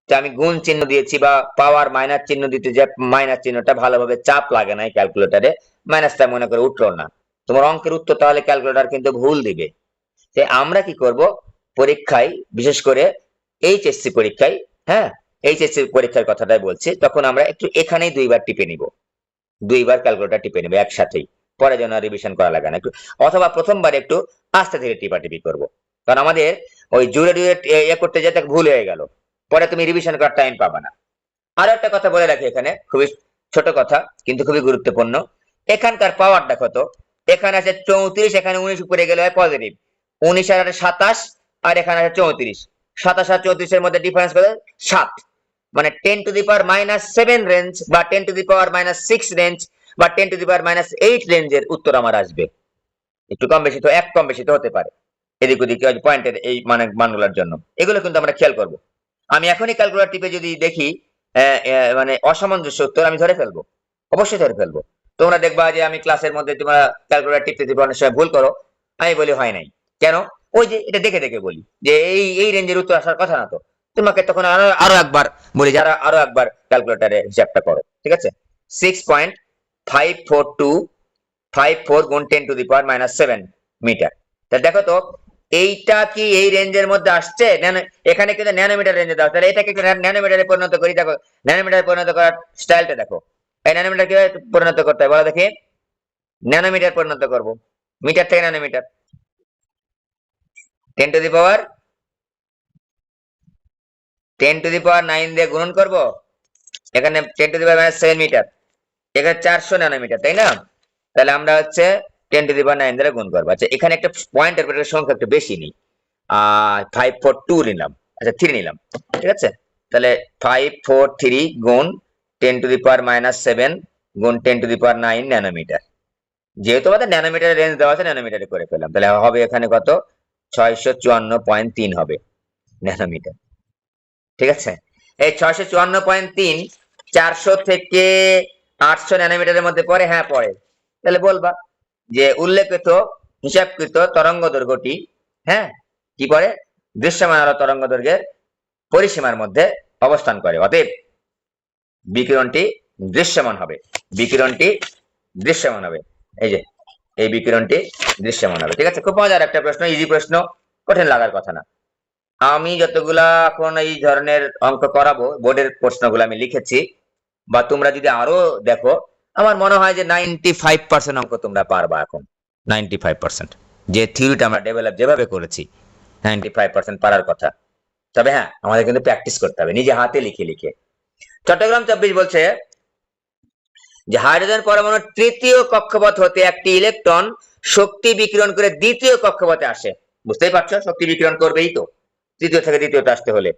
আমি গুণ চিহ্ন দিয়েছি বা পাওয়ার মাইনাস চিহ্ন দিতে, যে মাইনাস চিহ্নটা ভালোভাবে চাপ লাগে না ক্যালকুলেটরে, মাইনাসটা মনে করে উঠলো না, তোমার অঙ্কের উত্তর তাহলে ক্যালকুলেটর কিন্তু ভুল দিবে। তাই আমরা কি করব, পরীক্ষায় বিশেষ করে এইচএসসি পরীক্ষায়, হ্যাঁ এইচএসসি পরীক্ষার কথাটাই বলছি, তখন আমরা একটু এখানেই দুইবার টিপে নিব, দুইবার ক্যালকুলেটর টিপে নিব একসাথেই, পরে যেন রিভিশন করা লাগে না একটু, অথবা প্রথমবার একটু আস্তে ধীরে টিপাটিপি করব। কারণ আমাদের ওই জুড়ে জুড়ে করতে যেতে ভুল হয়ে গেল, পরে তুমি রিভিশন করার টাইম পাবা না। আরো একটা কথা বলে রাখি, এখানে খুবই ছোট কথা কিন্তু খুবই গুরুত্বপূর্ণ। এখানকার পাওয়ার দেখো তো, এখানে আছে 34, এখানে 19 উপরে গেলে হয় পজিটিভ, 19 আর 27, আর এখানে আছে 34, 27 আর 34 এর মধ্যে ডিফারেন্স কত? 7। মানে 10⁻⁻7 রেঞ্জ বা 10⁻⁻6 রেঞ্জ বা 10⁻⁻8 রেঞ্জের উত্তর আমার আসবে। একটু কম বেশি তো, এক কম বেশি তো হতে পারে এদিক ওদিক পয়েন্টের এই মানে মানগুলোর জন্য, এগুলো কিন্তু আমরা খেয়াল করব। আমি এখনই ক্যালকুলেটর টিপে যদি দেখি মানে অসামঞ্জস্য উত্তর, আমি ধরে ফেলবো, অবশ্যই ধরে ফেলবো। তোমরা দেখবা যে আমি ক্লাসের মধ্যে তোমরা ক্যালকুলেটর টিপতে টিপে অনেক সময় ভুল করো, আমি বলি হয় নাই কেন, ওই যে এটা দেখে দেখে বলি যে এই রেঞ্জের উত্তর আসার কথা না তো, তোমাকে তখন আরো আরো একবার বলি যারা আরো একবার ক্যালকুলেটরে হিসাবটা করো। ঠিক আছে, 6.5424 গুণ 10⁻⁻7 মিটার। তা দেখো তো এইটা কি এই রেঞ্জের মধ্যে আসছে? এখানে কিন্তু ন্যানোমিটার রেঞ্জে দাও, তাহলে এটাকে একটু ন্যানোমিটারে পরিণত করি। দেখো ন্যানোমিটারে পরিণত করার স্টাইলটা দেখো, এই ন্যানোমিটার কিভাবে পরিণত করতে হয় বলো দেখি। ন্যানোমিটার পরিণত করব, মিটার থেকে ন্যানোমিটার, 10⁻9 দিয়ে গুণন করব, এখানে 10⁻7 মিটার, এখানে 400 ন্যানোমিটার, তাই না? তাহলে আমরা হচ্ছে 10⁻9 দ্বারা গুণ করবো। আচ্ছা, এখানে একটা পয়েন্টের সংখ্যা একটু বেশি নিই, 542 নিলাম, আচ্ছা 3 নিলাম। ঠিক আছে, তাহলে 543 গুণ 10⁻⁻7 গুণ 10⁻9 ন্যানোমিটার। যেহেতু আমাদের ন্যানোমিটারের রেঞ্জ দেওয়া আছে, ন্যানোমিটারে করে ফেলাম, তাহলে হবে এখানে কত? 654.3 হবে ন্যানোমিটার। ঠিক আছে, এই 654.3 400 থেকে 800 ন্যানোমিটারের মধ্যে পড়ে, হ্যাঁ পড়ে। তাহলে বলবা যে উল্লেখিত হিসাবকৃত তরঙ্গ দৈর্ঘ্যটি, হ্যাঁ কি পড়ে, দৃশ্যমান আলো তরঙ্গ দৈর্ঘ্যের পরিসীমার মধ্যে অবস্থান করে, অতএব বিকিরণটি দৃশ্যমান হবে, বিকিরণটি দৃশ্যমান হবে। এই যে এই বিকিরণটি দৃশ্যমান হবে। ঠিক আছে, খুব মজার একটা প্রশ্ন, ইজি প্রশ্ন, কঠিন লাগার কথা না। আমি যতগুলা এখন এই ধরনের অঙ্ক করাবো, বোর্ডের প্রশ্নগুলো আমি লিখেছি, বা তোমরা যদি আরো দেখো, আমার মনে হয় যে 95% অঙ্ক তোমরা পারবা এখন, 95%, যে থিওরিটা আমরা ডেভেলপ যেভাবে করেছি 95% পারার কথা। তবে হ্যাঁ, আমাদের কিন্তু প্র্যাকটিস করতে হবে নিজে হাতে লিখে লিখে। চট্টগ্রাম 24 বলছে যে হাইড্রোজেন পরমাণুর তৃতীয় কক্ষপথ হতে একটি ইলেকট্রন শক্তি বিকিরণ করে দ্বিতীয় কক্ষপথে আসে। বুঝতেই পারছো, শক্তি বিকিরণ করবেই তো তৃতীয় থেকে দ্বিতীয়তে আসতে হলে।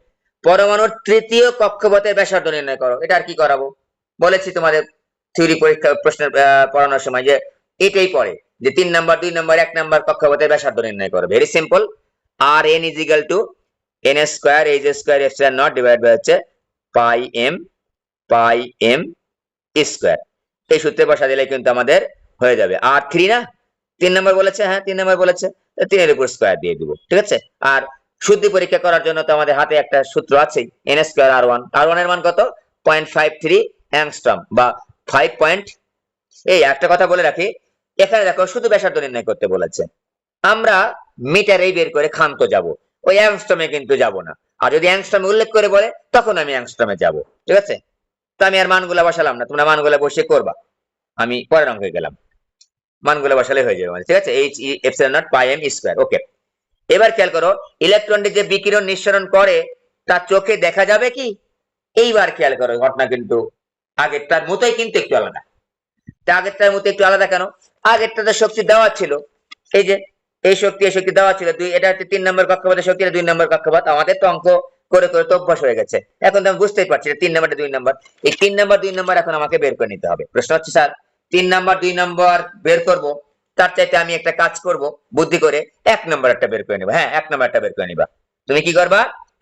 পরমাণুর তৃতীয় কক্ষপথের ব্যাসার্ধ নির্ণয় করো। এটা আর কি করাবো, বলেছি তোমাদের থিওরি পরীক্ষা প্রশ্নের পড়ানোর সময় যে এটাই পড়ে যে 3 নাম্বার 2 নাম্বার 1 নাম্বার কক্ষপথের ব্যাসার্ধ নির্ণয় করো। Very simple, r n is equal to n square H square epsilon naught divide by হচ্ছে পাই এম স্কয়ার। এই সূত্রে বসা দিলে কিন্তু আমাদের হয়ে যাবে। আর 3 না 3 নাম্বার বলেছে, হ্যাঁ 3 নাম্বার বলেছে, 3 এর উপর স্কয়ার দিয়ে দিব। ঠিক আছে, আর শুদ্ধি পরীক্ষা করার জন্য তো আমাদের হাতে একটা সূত্র আছে, এন স্কয়ার আর ওয়ান এর মান কত, 0.53 অ্যাংস্ট্রম বা 5 পয়েন্ট। এই একটা কথা বলে রাখি, এখানে দেখো শুধু ব্যাসার্ধ নির্ণয় করতে বলেছে, আমরা মিটারেই বের করে ক্ষান্ত যাব, ওই অ্যাংস্ট্রমে কিন্তু যাব না। আর যদি অ্যাংস্ট্রমে উল্লেখ করে বলে তখন আমি অ্যাংস্ট্রমে যাব। ঠিক আছে, তো আমি আর মানগুলা বসালাম না, তোমরা মানগুলা বসে করবা, আমি পরের অঙ্কে গেলাম, মানগুলো বসালে হয়ে যাবে। ঠিক আছে, H E epsilon not pi M square. ওকে, এবার খেয়াল করো, ইলেকট্রনটি যে বিকিরণ নিঃসরণ করে তা চোখে দেখা যাবে কি? এইবার খেয়াল করো, ঘটনা কিন্তু আগেরটার মতোই, কিন্তু একটু আলাদা। আগেরটার মতো একটু আলাদা কেন? আগেরটাতে শক্তি দেওয়া ছিল, এই যে এই শক্তি দেওয়া ছিল দুই, এটা হচ্ছে 3 নম্বর কক্ষপথের শক্তি, 2 নম্বর কক্ষপথ। আমাদের তো অঙ্ক করে করে তো অভ্যাস হয়ে গেছে, এখন তো আমি বুঝতেই পারছি 3 নাম্বারটা 2 নাম্বার। এই 3 নাম্বার 2 নাম্বার এখন আমাকে বের করে নিতে হবে। প্রশ্ন হচ্ছে স্যার 3 নাম্বার 2 নাম্বার বের করব, তার চাইতে আমি একটা কাজ করব, বুদ্ধি করে 1 নাম্বার একটা বের করে নিবা। হ্যাঁ 1 নাম্বারটা বের করে নিবা। তুমি কি করবা,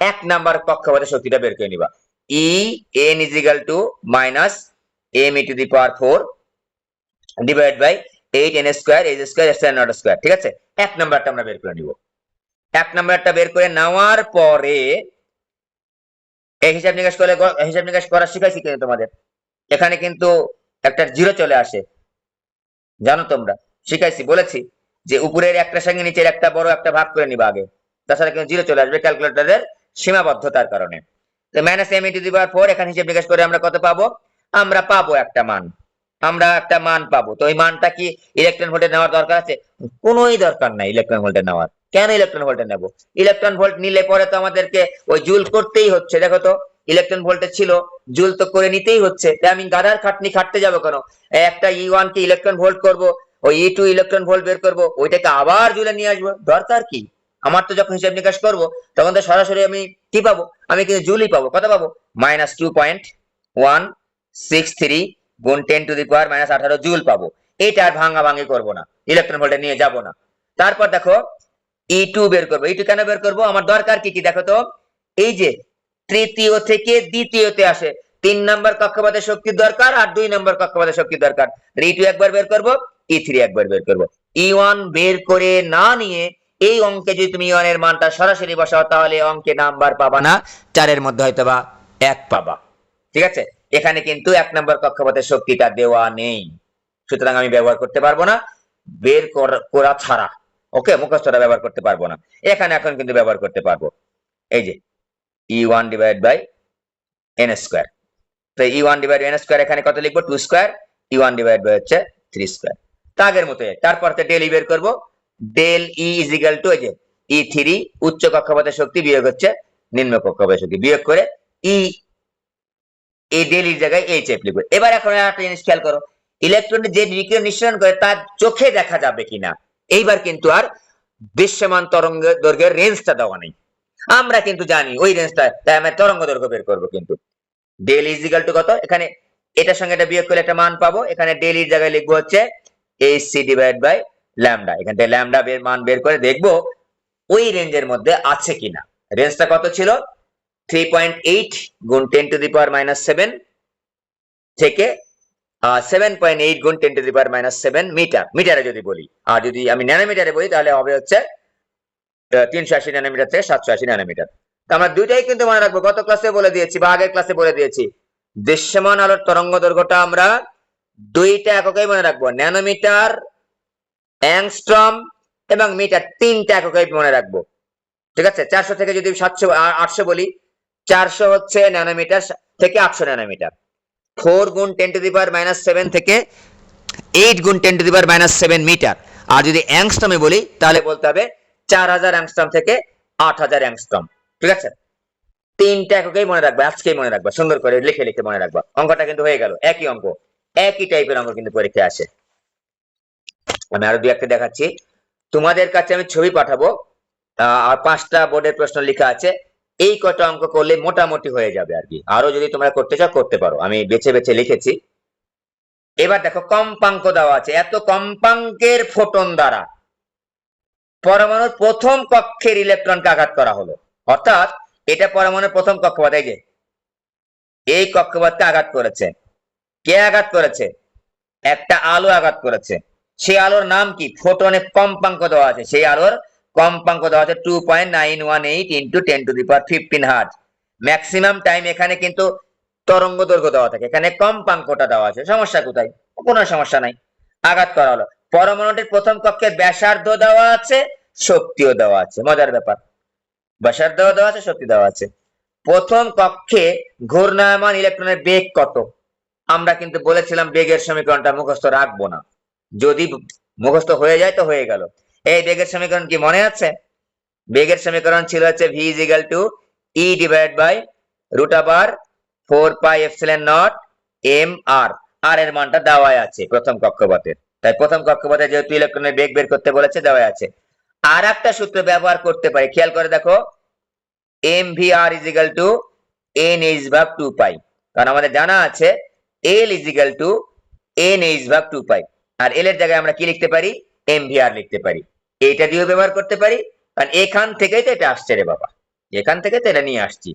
1 নাম্বার কক্ষপথের শক্তিটা বের করে নিবা। E N is equal to minus M E to the power 4 divide by 8 n square H square epsilon not square. ঠিক আছে, 1 নাম্বারটা আমরা বের করে নিব। 1 নাম্বারটা বের করে নেওয়ার পরে এই হিসাব নিকাশ করা শিখাইছি কিন্তু তোমাদের, এখানে কিন্তু একটা জিরো চলে আসে, জানো তোমরা, শিখাইছি, বলেছি যে উপরের একটার সঙ্গে নিচের একটা বড় একটা ভাগ করে নিবা আগে, তাছাড়া কিন্তু জিরো চলে আসবে ক্যালকুলেটরের সীমাবদ্ধতার কারণে। তো মাইনাস এম ইনটু দি পাওয়ার 4, এখানে হিসাব নিকাশ করে আমরা কত পাবো, আমরা পাবো একটা মান, আমরা একটা মান পাবো। তো ওই মানটা কি ইলেকট্রন ভোল্টে নেওয়ার দরকার আছে? কোনোই দরকার নাই ইলেকট্রন ভোল্টে নেওয়ার। কেন ইলেকট্রন ভোল্টে নেব? ইলেকট্রন ভোল্ট নিলে পরে তো আমাদেরকে ওই জুল করতেই হচ্ছে। দেখো তো, ইলেকট্রন ভোল্টে ছিল, জুল তো করে নিতেই হচ্ছে, তাই আমি গাদার খাটনি খাটতে যাবো কেন? একটা E1 কে ইলেকট্রন ভোল্ট করব, ওই E2 ইলেকট্রন ভোল্ট বের করব, ওইটাকে আবার জুলে নিয়ে আসবো, দরকার কি? আমার তো যখন হিসাব নিকাশ করবো তখন তো সরাসরি আমি কি পাবো, আমি কিন্তু জুলই পাবো। কত পাবো, মাইনাস 2.163 গুণ 10 to the power minus 18 joule পাবো। এটা আর ভাঙা ভাঙি করবো না, ইলেকট্রন ভোল্টে নিয়ে যাব না। তারপর দেখো E2 বের করবো। E2 কেন বের করবো, আমার দরকার কি কি দেখো তো, এই যে তৃতীয় থেকে দ্বিতীয়তে আসে 3 নাম্বার কক্ষপথের শক্তির দরকার আর 2 নাম্বার কক্ষপথের শক্তির দরকার। E2 একবার বের করবো, E3 একবার বের করবো। E1 বের করে না নিয়ে এই অঙ্কে যদি তুমি E1 এর মানটা সরাসরি বসাও তাহলে অঙ্কে নাম্বার পাবা না, 4 এর মধ্যে হয়তো বা 1 পাবা। ঠিক আছে, এখানে কিন্তু 1 নাম্বার কক্ষপথের শক্তিটা দেওয়া নেই, সুতরাং আমি ব্যবহার করতে পারবো না, বের করা ছাড়া। ওকে, মুখস্থটা ব্যবহার করতে পারবো না, এখানে এখন কিন্তু ব্যবহার করতে পারবো। এই যে E1 divide by n square. তো E1 ডিভাইড n স্কয়ার এখানে কত লিখবো, 2 স্কয়ার, E1 ডিভাইড বাই হচ্ছে 3 স্কয়ার। আগের মতো তারপর ডেল ই বের করবো, del E is equal to এই যে E3 উচ্চ কক্ষপথের শক্তি বিয়োগ হচ্ছে নিম্ন কক্ষপথের শক্তি, বিয়োগ করে ই এই ডেল ইর জায়গায় এইচ এফ লিখবো। এবার এখন একটা জিনিস খেয়াল করো, ইলেকট্রন যে বিকিরণ নিঃসরণ করে তার চোখে দেখা যাবে কিনা। এইবার কিন্তু আর দৃশ্যমান তরঙ্গ দৈর্ঘ্যের রেঞ্জটা দেওয়া নেই, আমরা কিন্তু জানি ওই রেঞ্জটা, তাই আমরা তরঙ্গ দৈর্ঘ্য বের করবো। কিন্তু ডেল ইজ ইকুয়াল টু কত, এখানে এটার সঙ্গে এটা বিয়োগ করলে একটা মান পাবো, এখানে ডেল ইর জায়গায় লিখবো হচ্ছে H C divide by lambda. এখান থেকে ল্যামডা মান বের করে দেখবো ওই রেঞ্জের মধ্যে আছে কিনা। রেঞ্জটা কত ছিল, 3.8 গুণ 10 টু দি পাওয়ার মাইনাস 7 থেকে 7.8 গুণ 10 to the power minus 7 metre, মিটারে যদি বলি। আর যদি আমি ন্যানোমিটারে বলি তাহলে হবে হচ্ছে 380 ন্যানোমিটার থেকে 780 ন্যানোমিটার। তো আমরা দুইটাই কিন্তু মনে রাখবো, গত ক্লাসে বলে দিয়েছি বা আগের ক্লাসে বলে দিয়েছি, দৃশ্যমান আলোর তরঙ্গ দৈর্ঘ্যটা আমরা দুইটা এককেই মনে রাখবো, ন্যানোমিটার, অ্যাংস্ট্রম এবং মিটার, তিনটা এককেই মনে রাখবো। ঠিক আছে, 400 থেকে যদি 700 800 বলি, 400 হচ্ছে ন্যানোমিটার থেকে 800 ন্যানোমিটার। 4 গুণ 10 টু দি পাওয়ার মাইনাস 7 থেকে 8 গুণ 10 to the power minus 7 metre. আর যদি অ্যাংস্ট্রমে বলি তাহলে বলতে হবে 4000 অ্যাংস্ট্রম থেকে 8000 অ্যাংস্ট্রম। ঠিক আছে, তিনটা এককেই মনে রাখবা, আজকেই মনে রাখবা, সুন্দর করে লিখে লিখে মনে রাখবা। অঙ্কটা কিন্তু হয়ে গেল, একই অঙ্ক, একই টাইপের অঙ্ক কিন্তু পরীক্ষায় আসে। আমি আরো দুই একটা দেখাচ্ছি তোমাদের কাছে, আমি ছবি পাঠাবো আর 5টা বোর্ডের প্রশ্ন লেখা আছে। এই কটা অঙ্ক করলে মোটামুটি হয়ে যাবে আর কি। আরো যদি তোমরা করতে চাও করতে পারো, আমি বেছে বেছে লিখেছি। এবার দেখো কম্পাঙ্ক দেওয়া আছে, এত কম্পাঙ্কের ফোটন দ্বারা পরমাণুর প্রথম কক্ষের ইলেকট্রনকে আঘাত করা হলো। অর্থাৎ এটা পরমাণুর প্রথম কক্ষপথ, এই যে এই কক্ষপথকে আঘাত করেছে। কে আঘাত করেছে? একটা আলো আঘাত করেছে। সেই আলোর নাম কি? ফোটনের কম্পাঙ্ক দেওয়া আছে, সেই আলোর কম্পাঙ্ক দেওয়া আছে 2.918 into 10 to the power 15 hertz. Maximum time এখানে কিন্তু তরঙ্গ দৈর্ঘ্য দেওয়া থাকে, এখানে কম্পাঙ্কটা দেওয়া আছে। সমস্যা কোথায়? কোনো সমস্যা নাই, আঘাত করা হলো। পরমাণুটির প্রথম কক্ষের ব্যাসার্ধ দেওয়া আছে, শক্তিও দেওয়া আছে। মজার ব্যাপার, ব্যাসার্ধ দেওয়া আছে, শক্তি দেওয়া আছে। প্রথম কক্ষে ঘূর্ণায়মান ইলেকট্রনের বেগ কত? আমরা কিন্তু বলেছিলাম বেগের সমীকরণটা মুখস্থ রাখবো না, যদি মুখস্থ হয়ে যায় তো হয়ে গেল। এই বেগের সমীকরণ কি মনে আছে? বেগের সমীকরণ ছিল হচ্ছে v is equal to e divided by root over 4 pi epsilon naught m r। আর এর মানটা দেওয়াই আছে প্রথম কক্ষপথের, তাই প্রথম কক্ষপথে যেহেতু ইলেকট্রনের বেগ বের করতে বলেছে দেওয়াই আছে। আর একটা সূত্র ব্যবহার করতে পারি, খেয়াল করে দেখো, mvr is equal to nh ভাগ 2 pi। কারণ আমাদের জানা আছে l is equal to nh ভাগ 2 pi, আর l এর জায়গায় আমরা কি লিখতে পারি? mvr লিখতে পারি। এইটা দিয়েও ব্যবহার করতে পারি, কারণ এখান থেকেই তো এটা আসছে রে বাবা, এখান থেকে তো এটা নিয়ে আসছি।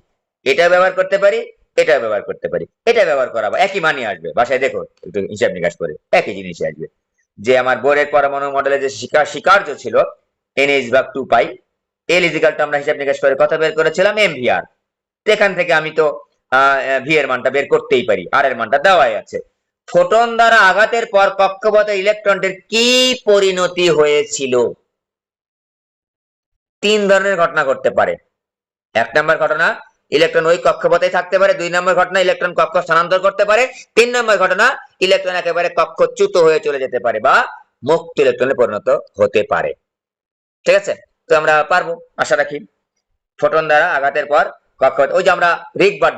এটা ব্যবহার করতে পারি, এটা ব্যবহার করতে পারি, এটা ব্যবহার করাবো, একই মানই আসবে। বাসায় দেখো একটু হিসাব নিকাশ করে, একই জিনিসই আসবে। যে আমার বোরের পরমাণু মডেলে যে স্বীকার্য ছিল nh ভাগ 2 pi, l is equal to আমরা হিসাব নিকাশ করে কত বের করেছিলাম? mvr। তো এখান থেকে আমি তো ভি এর মানটা বের করতেই পারি, আর এর মানটা দেওয়াই আছে। ফোটন দ্বারা আঘাতের পর কক্ষপথে ইলেকট্রনটির কি পরিণতি হয়েছিল? তিন ধরনের ঘটনা ঘটতে পারে। এক নম্বর ঘটনা, ইলেকট্রন ওই কক্ষপথেই থাকতে পারে। দুই নম্বর ঘটনা, ইলেকট্রন কক্ষ স্থানান্তর করতে পারে। তিন নম্বর ঘটনা, ইলেকট্রন একেবারে কক্ষচ্যুত হয়ে চলে যেতে পারে বা মুক্ত ইলেকট্রনে পরিণত হতে পারে। ঠিক আছে, তো আমরা পারবো আশা রাখি। ফোটন দ্বারা আঘাতের পর কক্ষপথ, ওই যে আমরা রিকবার্ড